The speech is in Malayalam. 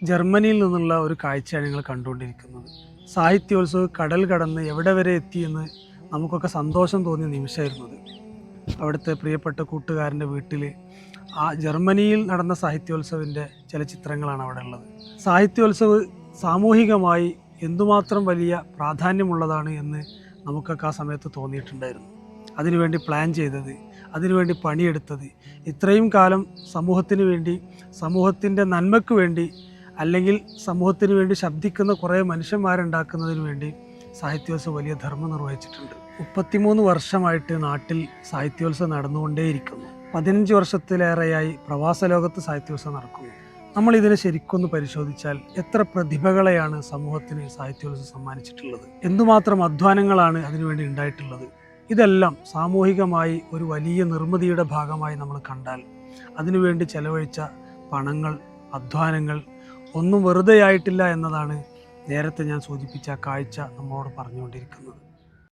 ജർമ്മനിയിൽ നിന്നുള്ള ഒരു കാഴ്ചയാണ് നിങ്ങൾ കണ്ടുകൊണ്ടിരിക്കുന്നത്. സാഹിത്യോത്സവം കടൽ കടന്ന് എവിടെ വരെ എത്തിയെന്ന് നമുക്കൊക്കെ സന്തോഷം തോന്നിയ നിമിഷമായിരുന്നത്. അവിടുത്തെ പ്രിയപ്പെട്ട കൂട്ടുകാരൻ്റെ വീട്ടിൽ ആ ജർമ്മനിയിൽ നടന്ന സാഹിത്യോത്സവിൻ്റെ ചില ചിത്രങ്ങളാണ് അവിടെ ഉള്ളത്. സാഹിത്യോത്സവ് സാമൂഹികമായി എന്തുമാത്രം വലിയ പ്രാധാന്യമുള്ളതാണ് എന്ന് നമുക്കൊക്കെ ആ സമയത്ത് തോന്നിയിട്ടുണ്ടായിരുന്നു. അതിനുവേണ്ടി പ്ലാൻ ചെയ്തത്, അതിനുവേണ്ടി പണിയെടുത്തത്, ഇത്രയും കാലം സമൂഹത്തിന് വേണ്ടി, സമൂഹത്തിൻ്റെ നന്മയ്ക്ക് വേണ്ടി, അല്ലെങ്കിൽ സമൂഹത്തിന് വേണ്ടി ശബ്ദിക്കുന്ന കുറേ മനുഷ്യന്മാരുണ്ടാക്കുന്നതിന് വേണ്ടി സാഹിത്യോത്സവം വലിയ ധർമ്മം നിർവഹിച്ചിട്ടുണ്ട്. 33 വർഷമായിട്ട് നാട്ടിൽ സാഹിത്യോത്സവം നടന്നുകൊണ്ടേയിരിക്കുന്നു. 15 വർഷത്തിലേറെയായി പ്രവാസ ലോകത്ത് സാഹിത്യോത്സവം നടക്കുന്നു. നമ്മൾ ഇതിനെ ശരിക്കൊന്ന് പരിശോധിച്ചാൽ എത്ര പ്രതിഭകളെയാണ് സമൂഹത്തിന് സാഹിത്യോത്സവം സമ്മാനിച്ചിട്ടുള്ളത്, എന്തുമാത്രം അധ്വാനങ്ങളാണ് അതിനുവേണ്ടി ഉണ്ടായിട്ടുള്ളത്. ഇതെല്ലാം സാമൂഹികമായി ഒരു വലിയ നിർമ്മിതിയുടെ ഭാഗമായി നമ്മൾ കണ്ടാൽ അതിനുവേണ്ടി ചെലവഴിച്ച പണങ്ങൾ, അധ്വാനങ്ങൾ ഒന്നും വെറുതെയായിട്ടില്ല എന്നതാണ് നേരത്തെ ഞാൻ സൂചിപ്പിച്ച കാഴ്ച നമ്മളോട് പറഞ്ഞുകൊണ്ടിരിക്കുന്നത്.